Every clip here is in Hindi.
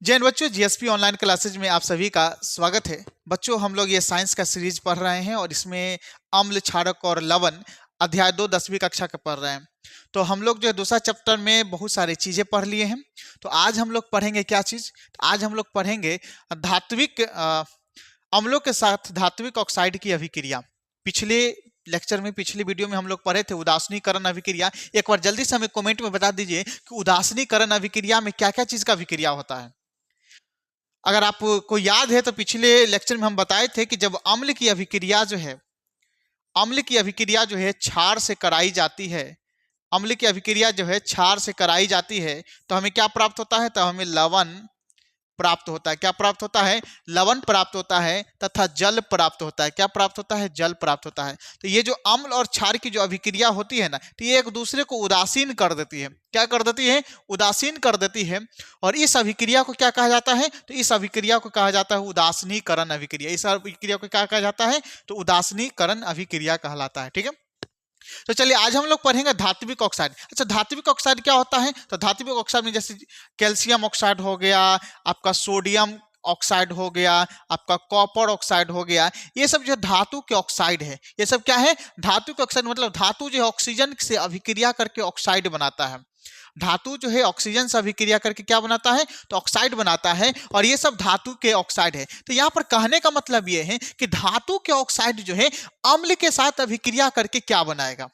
जय हिंद बच्चों, जीएसपी ऑनलाइन क्लासेज में आप सभी का स्वागत है। बच्चों, हम लोग ये साइंस का सीरीज पढ़ रहे हैं और इसमें अम्ल, क्षारक और लवण अध्याय 2 10वीं कक्षा का पढ़ रहे हैं। तो हम लोग जो है दूसरा चैप्टर में बहुत सारी चीजें पढ़ लिए हैं। तो आज हम लोग पढ़ेंगे क्या चीज? तो आज हम लोग पढ़ेंगे धात्विक अम्लों के साथ धात्विक ऑक्साइड की अभिक्रिया। पिछले लेक्चर में, पिछली वीडियो में हम लोग पढ़े थे उदासीनीकरण अभिक्रिया। एक बार जल्दी से हमें कमेंट में बता दीजिए कि उदासीनीकरण अभिक्रिया में क्या क्या चीज का अभिक्रिया होता है। अगर आपको याद है तो पिछले लेक्चर में हम बताए थे कि जब अम्ल की अभिक्रिया जो है, अम्ल की अभिक्रिया जो है क्षार से कराई जाती है, अम्ल की अभिक्रिया जो है क्षार से कराई जाती है, तो हमें क्या प्राप्त होता है? तो हमें लवण प्राप्त होता है। क्या प्राप्त होता है? लवण प्राप्त होता है तथा जल प्राप्त होता है। क्या प्राप्त होता है? जल प्राप्त होता है। तो ये जो अम्ल और क्षार की जो अभिक्रिया होती है ना, तो ये एक दूसरे को उदासीन कर देती है। क्या कर देती है? उदासीन कर देती है। और इस अभिक्रिया को क्या कहा जाता है? तो इस अभिक्रिया को कहा जाता है उदासीनीकरण अभिक्रिया। इस अभिक्रिया को क्या कहा जाता है? तो उदासीनीकरण अभिक्रिया कहलाता है। ठीक है, तो चलिए आज हम लोग पढ़ेंगे धात्विक ऑक्साइड। अच्छा, धात्विक ऑक्साइड क्या होता है? तो धात्विक ऑक्साइड में जैसे कैल्शियम ऑक्साइड हो गया, आपका सोडियम ऑक्साइड हो गया, आपका कॉपर ऑक्साइड हो गया, ये सब जो धातु के ऑक्साइड है। ये सब क्या है? धातु के ऑक्साइड। मतलब धातु जो है ऑक्सीजन से अभिक्रिया करके ऑक्साइड बनाता है। धातु जो है ऑक्सीजन से अभिक्रिया करके क्या बनाता है? तो ऑक्साइड बनाता है। और ये सब धातु के ऑक्साइड है। तो यहाँ पर कहने का मतलब ये है कि धातु के ऑक्साइड जो है अम्ल के साथ अभिक्रिया करके क्या बनाएगा।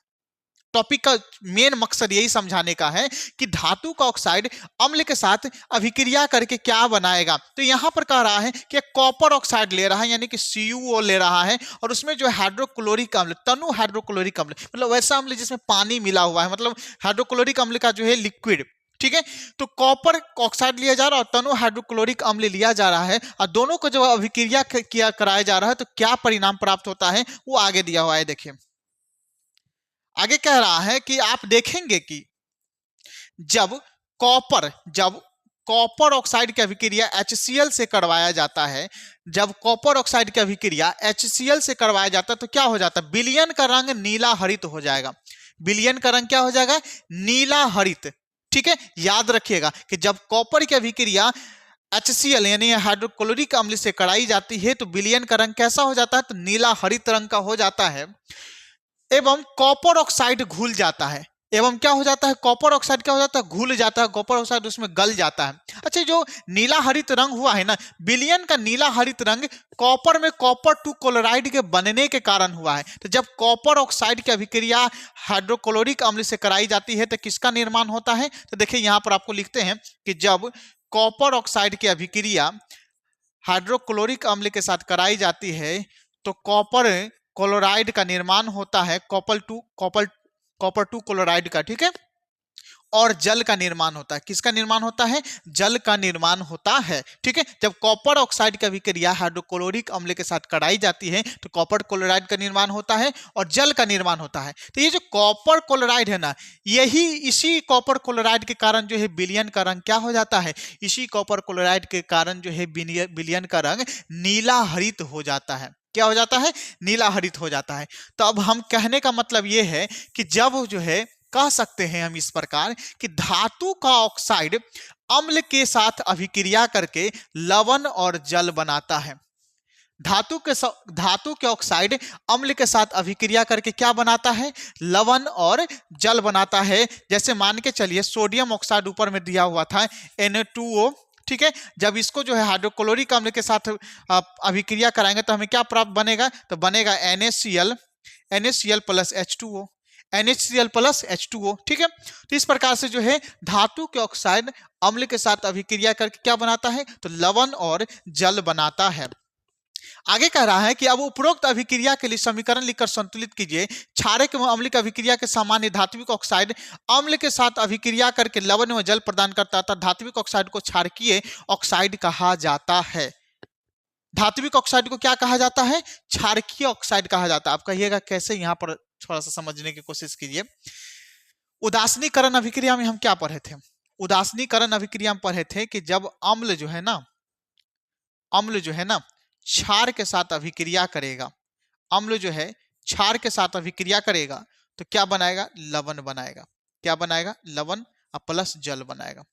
टॉपिक का मेन मकसद यही समझाने का है कि धातु का ऑक्साइड अम्ल के साथ अभिक्रिया करके क्या बनाएगा। तो यहां पर कह रहा है कि कॉपर ऑक्साइड ले रहा है, यानी कि CuO ले रहा है, और उसमें जो हाइड्रोक्लोरिक अम्ल, तनु हाइड्रोक्लोरिक अम्ल, मतलब वैसा अम्ल जिसमें पानी मिला हुआ है, मतलब हाइड्रोक्लोरिक अम्ल का जो है लिक्विड। ठीक है, तो कॉपर ऑक्साइड लिया जा रहा है और तनु हाइड्रोक्लोरिक अम्ल लिया जा रहा है, और दोनों को जब अभिक्रिया किया कराया जा रहा है तो क्या परिणाम प्राप्त होता है वो आगे दिया हुआ है। देखिए आगे कह रहा है कि आप देखेंगे कि जब कॉपर ऑक्साइड की अभिक्रिया HCl से करवाया जाता है, जब कॉपर ऑक्साइड की अभिक्रिया HCl से करवाया जाता है तो क्या हो जाता है? विलयन का रंग नीला हरित हो जाएगा। विलयन का रंग क्या हो जाएगा? नीला हरित। ठीक है, याद रखिएगा कि जब कॉपर की अभिक्रिया HCl यानी हाइड्रोक्लोरिक अम्ल से कराई जाती है तो विलयन का रंग कैसा हो जाता है? तो नीला हरित रंग का हो जाता है। एवं कॉपर ऑक्साइड घुल जाता है। एवं क्या हो जाता है? कॉपर ऑक्साइड क्या हो जाता है? घुल जाता है। कॉपर ऑक्साइड उसमें गल जाता है। अच्छा, जो नीला हरित रंग हुआ है ना, विलयन का नीला हरित रंग कॉपर में कॉपर 2 क्लोराइड के बनने के कारण हुआ है। तो जब कॉपर ऑक्साइड की अभिक्रिया हाइड्रोक्लोरिक अम्ल से कराई जाती है तो किसका निर्माण होता है? तो देखिए यहां पर आपको लिखते हैं कि जब कॉपर ऑक्साइड की अभिक्रिया हाइड्रोक्लोरिक अम्ल के साथ कराई जाती है तो कॉपर क्लोराइड का निर्माण होता है, कॉपर टू क्लोराइड का। ठीक है, और जल का निर्माण होता है। किसका निर्माण होता है? जल का निर्माण होता है। ठीक है, जब कॉपर ऑक्साइड की अभिक्रिया हाइड्रोक्लोरिक अम्ल के साथ कराई जाती है तो कॉपर क्लोराइड का निर्माण होता है और जल का निर्माण होता है। तो ये जो कॉपर क्लोराइड है ना, यही इसी कॉपर क्लोराइड के कारण जो है विलयन का रंग क्या हो जाता है? इसी कॉपर क्लोराइड के कारण जो है विलयन का रंग नीला हरित हो जाता है। क्या हो जाता है? नीला हरित हो जाता है। तो अब हम कहने का मतलब यह है कि जब जो है कह सकते हैं हम इस प्रकार कि धातु का ऑक्साइड अम्ल के साथ अभिक्रिया करके लवण और जल बनाता है। धातु के ऑक्साइड अम्ल के साथ अभिक्रिया करके क्या बनाता है? लवण और जल बनाता है। जैसे मान के चलिए सोडियम ऑक्साइड ऊपर में दिया हुआ था Na2O। ठीक है, जब इसको जो है हाइड्रोक्लोरिक अम्ल के साथ अभिक्रिया कराएंगे तो हमें क्या प्राप्त बनेगा? तो बनेगा NaCl plus H2O, NaCl plus H2O। ठीक है, तो इस प्रकार से जो है धातु के ऑक्साइड अम्ल के साथ अभिक्रिया करके क्या बनाता है? तो लवण और जल बनाता है। आगे कह रहा है कि अब उपरोक्त अभिक्रिया के लिए समीकरण लिखकर संतुलित कीजिए। क्षारक एवं अम्ल की अभिक्रिया के सामान्य धात्विक ऑक्साइड अम्ल के साथ अभिक्रिया करके लवण व जल प्रदान करता था। धात्विक ऑक्साइड को क्षारकीय ऑक्साइड कहा जाता है। धात्विक ऑक्साइड को क्या कहा जाता है? क्षारकीय ऑक्साइड कहा जाता है। आप कहिएगा कैसे? यहां पर थोड़ा सा समझने की कोशिश कीजिए। उदासीनीकरण अभिक्रिया में हम क्या पढ़े थे? उदासीनीकरण अभिक्रिया में पढ़े थे कि जब अम्ल जो है ना क्षार के साथ अभिक्रिया करेगा, अम्ल जो है क्षार के साथ अभिक्रिया करेगा तो क्या बनाएगा? लवण बनाएगा। क्या बनाएगा? लवण और प्लस जल बनाएगा।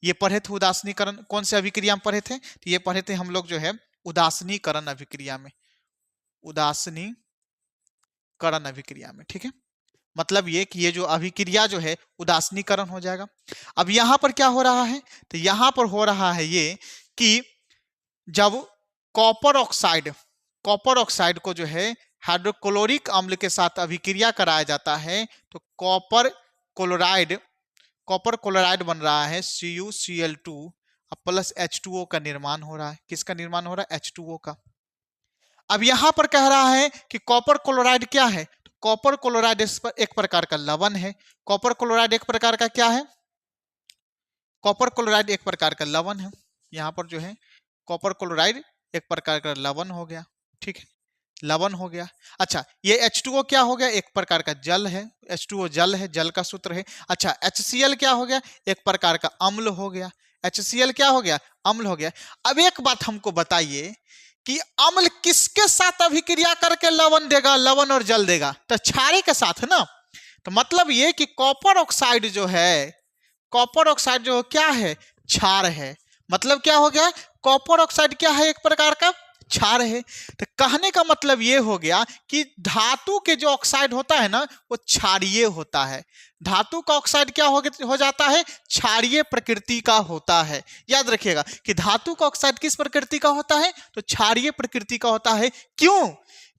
ये पढ़े थे उदासीनीकरण, कौन से अभिक्रिया में पढ़े थे? तो ये पढ़े थे हम लोग जो है उदासीनीकरण अभिक्रिया में, उदासीनीकरण अभिक्रिया में। ठीक है, मतलब ये कि ये जो अभिक्रिया जो है उदासीनीकरण हो जाएगा। अब यहां पर क्या हो रहा है? तो यहां पर हो रहा है ये कि जब कॉपर ऑक्साइड को जो है हाइड्रोक्लोरिक अम्ल के साथ अभिक्रिया कराया जाता है तो कॉपर क्लोराइड बन रहा है CuCl2 प्लस H2O का निर्माण हो रहा है। किसका निर्माण हो रहा है? H2O का। अब यहां पर कह रहा है कि कॉपर क्लोराइड क्या है? तो कॉपर क्लोराइड एक प्रकार का लवण है। कॉपर क्लोराइड एक प्रकार का क्या है? कॉपर क्लोराइड एक प्रकार का लवण है। यहां पर जो है कॉपर क्लोराइड एक प्रकार का लवण हो गया। ठीक है, लवण हो गया। अच्छा, ये H2O क्या हो गया? एक प्रकार का जल है। H2O जल है, जल का सूत्र है। अच्छा, HCl क्या हो गया? एक प्रकार का अम्ल हो गया। HCl क्या हो गया? अम्ल हो गया। अब एक बात हमको बताइए कि अम्ल किसके साथ अभिक्रिया करके लवण देगा, लवण और जल देगा? तो क्षारीय के साथ है ना। तो मतलब ये कि कॉपर ऑक्साइड जो क्या है? क्षार है। मतलब क्या हो गया? कॉपर ऑक्साइड क्या है? एक प्रकार का क्षार है। तो कहने का मतलब ये हो गया कि धातु के जो ऑक्साइड होता है ना वो क्षारीय होता है। धातु का ऑक्साइड क्या हो जाता है? क्षारीय प्रकृति का होता है। याद रखिएगा कि धातु का ऑक्साइड किस प्रकृति का होता है? तो क्षारीय प्रकृति का होता है। क्यों?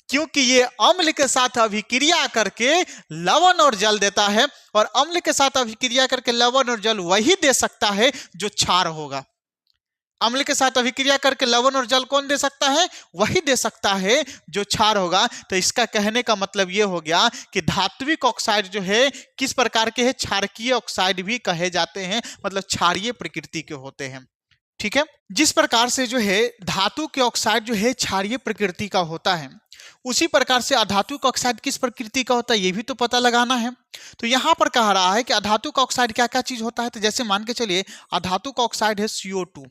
क्योंकि ये अम्ल के साथ अभिक्रिया करके लवण और जल देता है, और अम्ल के साथ अभिक्रिया करके लवण और जल वही दे सकता है जो क्षार होगा। अम्ल के साथ अभिक्रिया करके लवण और जल कौन दे सकता है? वही दे सकता है जो क्षार होगा। तो इसका कहने का मतलब ये हो गया कि धात्विक ऑक्साइड जो है किस प्रकार के हैं? क्षारकीय ऑक्साइड भी कहे जाते हैं, मतलब क्षारीय प्रकृति के होते हैं। ठीक है, जिस प्रकार से जो है धातु के ऑक्साइड जो है क्षारीय प्रकृति का होता है, उसी प्रकार से अधातु का ऑक्साइड किस प्रकृति का होता है ये भी तो पता लगाना है। तो यहां पर कह रहा है कि अधातु का ऑक्साइड क्या क्या चीज होता है। तो जैसे मान के चलिए अधातु का ऑक्साइड है CO2।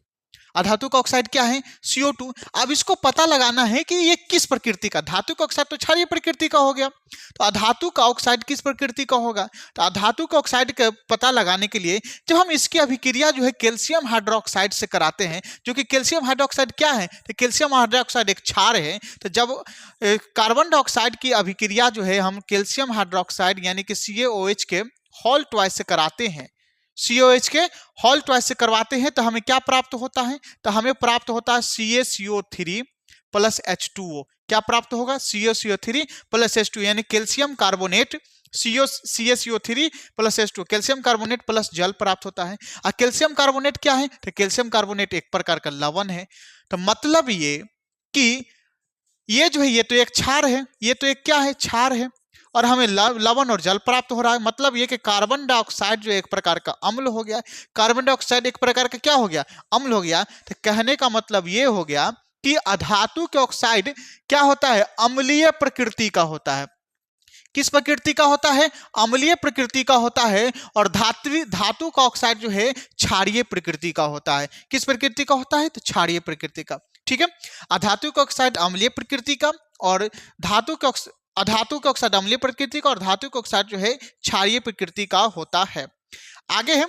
अधातु का ऑक्साइड क्या है? CO2। अब इसको पता लगाना है कि ये किस प्रकृति का। धातु का ऑक्साइड तो क्षारीय प्रकृति का हो गया, तो अधातु का ऑक्साइड किस प्रकृति का होगा? तो अधातु का ऑक्साइड का पता लगाने के लिए जब हम इसकी अभिक्रिया जो है कैल्शियम हाइड्रोक्साइड से कराते हैं, जो कि कैल्शियम हाइड्रोक्साइड क्या है? तो कैल्शियम हाइड्रोक्साइड एक क्षार है। तो जब कार्बन डाइऑक्साइड की अभिक्रिया जो है हम कैल्शियम हाइड्रोक्साइड यानी कि CaOH के होल ट्वाइस से कराते हैं, COH के होल ट्वाइस से करवाते हैं, तो हमें क्या प्राप्त होता है? तो हमें प्राप्त होता है CaCO3 प्लस H2O। क्या प्राप्त होगा? CaCO3 प्लस H2 यानी calcium carbonate CaCO3 plus H2 calcium carbonate plus जल प्राप्त होता है। और कैल्शियम कार्बोनेट क्या है? तो कैल्शियम कार्बोनेट एक प्रकार का लवण है। तो मतलब ये कि ये जो है ये तो एक क्षार है, ये तो एक क्या है? क्षार है, और हमें लवण और जल प्राप्त हो रहा है। मतलब ये कि कार्बन डाइऑक्साइड जो एक प्रकार का अम्ल हो गया, कार्बन डाइऑक्साइड एक प्रकार का क्या हो गया? अम्ल हो गया। तो कहने का मतलब ये हो गया कि अधातु के ऑक्साइड क्या होता है? अम्लीय प्रकृति का होता है। किस प्रकृति का होता है? अम्लीय प्रकृति का होता है। और धातु का ऑक्साइड जो है क्षारीय प्रकृति का होता है। किस प्रकृति का होता है? तो क्षारीय प्रकृति का। ठीक है, अधातु का ऑक्साइड अम्लीय प्रकृति का, और अधातु का ऑक्साइड अम्लीय प्रकृति का, और धातु का ऑक्साइड जो है क्षारीय प्रकृति का होता है। आगे है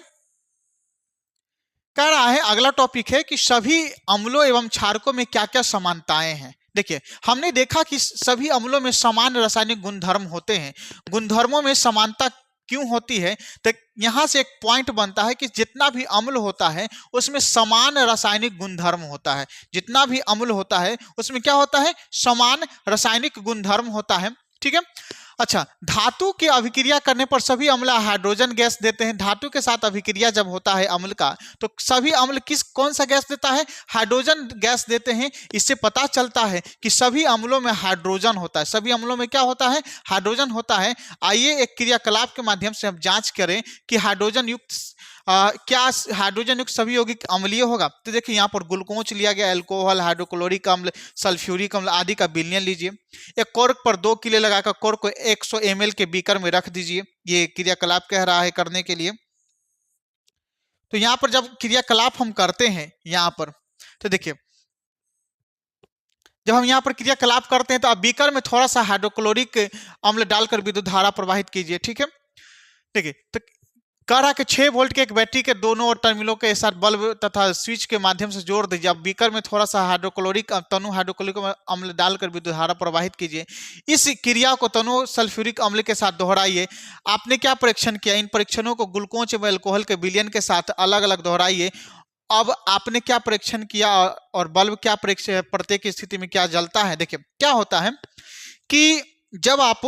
कह रहा है, अगला टॉपिक है कि सभी अम्लों एवं क्षारकों में क्या क्या समानताएं हैं। देखिए, हमने देखा कि सभी अम्लों में समान रासायनिक गुणधर्म होते हैं। गुणधर्मों में समानता क्यों होती है? तो यहां से एक पॉइंट बनता है कि जितना भी अम्ल होता है उसमें समान रासायनिक गुणधर्म होता है। जितना भी अम्ल होता है उसमें क्या होता है? समान रासायनिक गुणधर्म होता है। ठीक है, अच्छा, धातु की अभिक्रिया करने पर सभी अम्ल हाइड्रोजन गैस देते हैं। धातु के साथ अभिक्रिया जब होता है अम्ल का, तो सभी अम्ल कौन सा गैस देता है? हाइड्रोजन गैस देते हैं। इससे पता चलता है कि सभी अम्लों में हाइड्रोजन होता है। सभी अम्लों में क्या होता है? हाइड्रोजन होता है। आइए एक क्रियाकलाप के माध्यम से हम जांच करें कि हाइड्रोजन युक्त क्या हाइड्रोजन युक्त सभी यौगिक अम्लीय होगा। तो देखिए यहाँ पर ग्लूकोज लिया गया, अल्कोहल, हाइड्रोक्लोरिक अम्ल, सल्फ्यूरिक अम्ल आदि का विलयन लीजिए। एक कॉर्क पर 2 किले लगाकर कॉर्क को 100 ml के बीकर में रख दीजिए। ये क्रियाकलाप कह रहा है करने के लिए। तो यहाँ पर जब क्रियाकलाप हम करते हैं यहाँ पर, तो देखिए जब हम यहाँ पर क्रियाकलाप करते हैं तो आप बीकर में थोड़ा सा हाइड्रोक्लोरिक अम्ल डालकर विद्युत धारा प्रवाहित कीजिए। ठीक है, देखिए तो कह रहा कि 6 वोल्ट के एक बैटरी के दोनों ओर टर्मिनलों के साथ बल्ब तथा स्विच के माध्यम से जोड़ दीजिए। अब बीकर में थोड़ा सा हाइड्रोक्लोरिक तनु हाइड्रोक्लोरिक अम्ल डालकर विद्युत धारा प्रवाहित कीजिए। इस क्रिया को तनु सल्फ्यूरिक अम्ल के साथ दोहराइए। आपने क्या परीक्षण किया? इन परीक्षणों को ग्लूकोज एवं अल्कोहल के विलयन के साथ अलग अलग दोहराइए। अब आपने क्या परीक्षण किया और बल्ब क्या परीक्षण प्रत्येक स्थिति में क्या जलता है? देखिए क्या होता है कि जब आप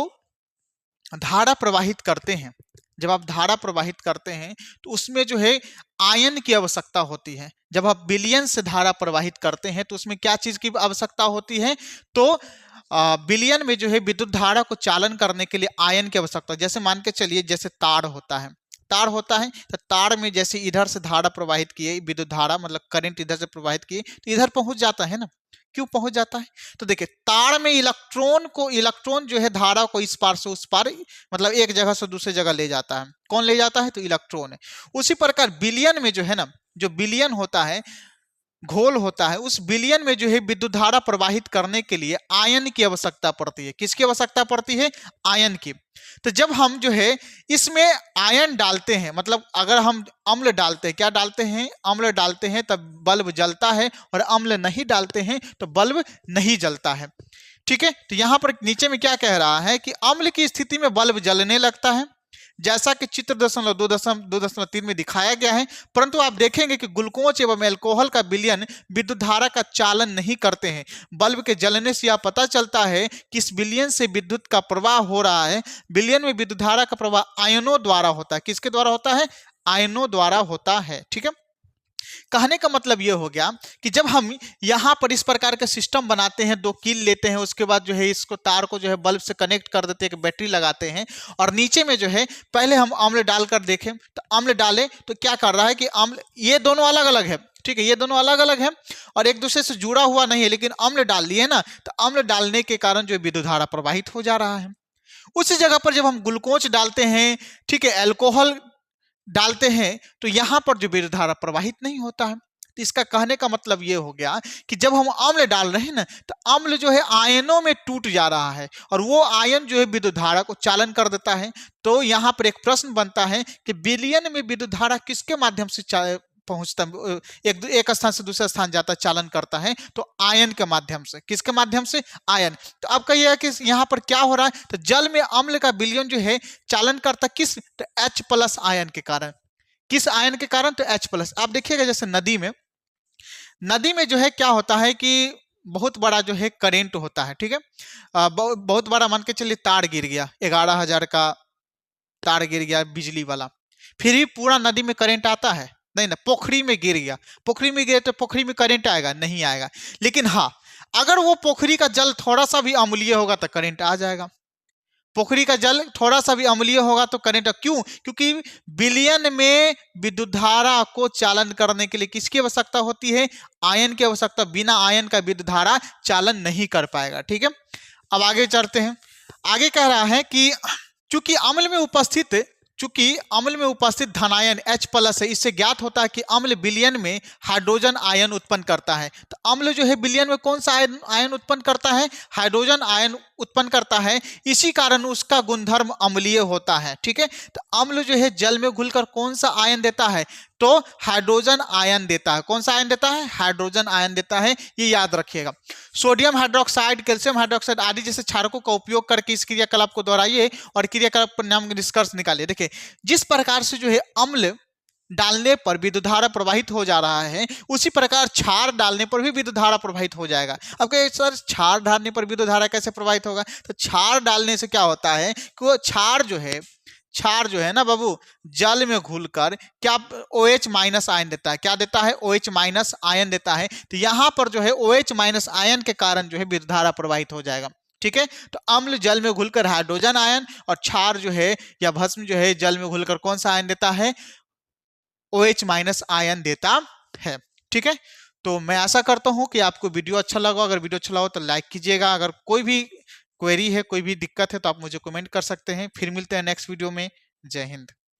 धारा प्रवाहित करते हैं, जब आप धारा प्रवाहित करते हैं तो उसमें जो है आयन की आवश्यकता होती है। जब आप विलयन से धारा प्रवाहित करते हैं तो उसमें क्या चीज की आवश्यकता होती है? तो विलयन में जो है विद्युत धारा को चालन करने के लिए आयन की आवश्यकता। जैसे मान के चलिए जैसे तार होता है, तार होता है तो तार में जैसे इधर से धारा प्रवाहित किए, विद्युत धारा मतलब करंट इधर से प्रवाहित किए तो इधर पहुंच जाता है ना। क्यों पहुंच जाता है? तो देखिए तार में इलेक्ट्रॉन जो है धारा को इस पार से उस पार मतलब एक जगह से दूसरी जगह ले जाता है। कौन ले जाता है? तो इलेक्ट्रॉन है। उसी प्रकार विलयन में जो है ना, जो विलयन होता है, घोल होता है, उस विलयन में जो है विद्युत धारा प्रवाहित करने के लिए आयन की आवश्यकता पड़ती है। किसकी आवश्यकता पड़ती है? आयन की। तो जब हम जो है इसमें आयन डालते हैं, मतलब अगर हम अम्ल डालते हैं, क्या डालते हैं? अम्ल डालते हैं तब बल्ब जलता है, और अम्ल नहीं डालते हैं तो बल्ब नहीं जलता है। ठीक है, तो यहां पर नीचे में क्या कह रहा है कि अम्ल की स्थिति में बल्ब जलने लगता है, जैसा कि चित्र 2.3 में दिखाया गया है। परंतु आप देखेंगे कि ग्लूकोज एवं अल्कोहल का विलयन विद्युत धारा का चालन नहीं करते हैं। बल्ब के जलने से यह पता चलता है कि इस विलयन से विद्युत का प्रवाह हो रहा है। विलयन में विद्युत धारा का प्रवाह आयनों द्वारा होता है। किसके द्वारा होता है? आयनों द्वारा होता है। ठीक है, कहने का मतलब यह हो गया कि जब हम यहां पर इस प्रकार का सिस्टम बनाते हैं, 2 कील लेते हैं, उसके बाद जो है इसको तार को जो है बल्ब से कनेक्ट कर देते हैं, बैटरी लगाते हैं, और नीचे में जो है पहले हम अम्ल डालकर देखें तो अम्ल डालें तो क्या कर रहा है कि अम्ल, ये दोनों अलग अलग है। ठीक है, ये दोनों अलग अलग है और एक दूसरे से जुड़ा हुआ नहीं है, लेकिन अम्ल डाल दिए ना, तो अम्ल डालने के कारण जो विद्युत धारा प्रवाहित हो जा रहा है। उसी जगह पर जब हम ग्लूकोज डालते हैं, ठीक है, अल्कोहल डालते हैं, तो यहां पर जो विद्युत धारा प्रवाहित नहीं होता है। तो इसका कहने का मतलब यह हो गया कि जब हम अम्ल डाल रहे हैं ना, तो अम्ल जो है आयनों में टूट जा रहा है और वो आयन जो है विद्युत धारा को चालन कर देता है। तो यहां पर एक प्रश्न बनता है कि विलयन में विद्युत धारा किसके माध्यम से पहुंचता, एक स्थान से दूसरे स्थान जाता, चालन करता है? तो आयन के माध्यम से। किसके माध्यम से? आयन। तो अब कहिए कि यहाँ पर क्या हो रहा है? तो जल में अम्ल का विलयन जो है चालन करता किस? तो H+ आयन के कारण। किस आयन के कारण? तो H+। आप देखिएगा जैसे नदी में जो है क्या होता है कि बहुत बड़ा जो है करेंट होता है। ठीक है, बहुत बड़ा मान के चलिए तार गिर गया, 11,000 का तार गिर गया बिजली वाला, फिर भी पूरा नदी में करेंट आता है? नहीं ना। पोखरी में गिर गया, पोखरी में गिरे तो पोखरी में करंट आएगा? नहीं आएगा। लेकिन हाँ, अगर वो पोखरी का जल थोड़ा सा भी अम्लीय होगा तो करंट आ जाएगा। पोखरी का जल थोड़ा सा भी अम्लीय होगा तो करंट। क्यों? क्योंकि विलयन में विद्युत धारा को चालन करने के लिए किसकी आवश्यकता होती है? आयन की आवश्यकता। बिना आयन का विद्युत धारा चालन नहीं कर पाएगा। ठीक है, अब आगे चलते हैं। आगे कह रहा है कि चूंकि अम्ल में उपस्थित धनायन H+ है, इससे ज्ञात होता है कि अम्ल विलयन में हाइड्रोजन आयन उत्पन्न करता है। तो अम्ल जो है विलयन में कौन सा आयन उत्पन्न करता है? हाइड्रोजन आयन उत्पन्न करता है। इसी कारण उसका गुणधर्म अम्लीय होता है। ठीक है, तो अम्ल जो है जल में घुलकर कौन सा आयन देता है? तो हाइड्रोजन आयन देता है। कौन सा आयन देता है? हाइड्रोजन आयन देता है, ये याद रखिएगा। सोडियम हाइड्रोक्साइड, कैल्शियम हाइड्रोक्साइड आदि जैसे क्षारकों का उपयोग करके इस क्रियाकलाप को दोहराइए और क्रियाकलाप परिणाम के निष्कर्ष निकालिए। देखिए जिस प्रकार से जो है अम्ल डालने पर विद्युत धारा प्रवाहित हो जा रहा है, उसी प्रकार क्षार डालने पर भी विद्युत धारा प्रवाहित हो जाएगा। अब कहे सर क्षार डालने पर विद्युत धारा कैसे प्रवाहित होगा? तो क्षार डालने से क्या होता है कि वो क्षार जो है ना बाबू, जल में घुलकर क्या OH- आयन देता है। क्या देता है? OH- आयन देता है। तो यहां पर जो है OH- आयन के कारण जो है विद्युत धारा प्रवाहित हो जाएगा। ठीक है, तो अम्ल जल में घुलकर हाइड्रोजन आयन और क्षार जो है या भस्म जो है जल में घुलकर कौन सा आयन देता है? OH- आयन देता है। ठीक है, तो मैं आशा करता हूं कि आपको वीडियो अच्छा लगा। अगर वीडियो अच्छा लगा तो लाइक कीजिएगा। अगर कोई भी क्वेरी है, कोई भी दिक्कत है तो आप मुझे कमेंट कर सकते हैं। फिर मिलते हैं नेक्स्ट वीडियो में। जय हिंद।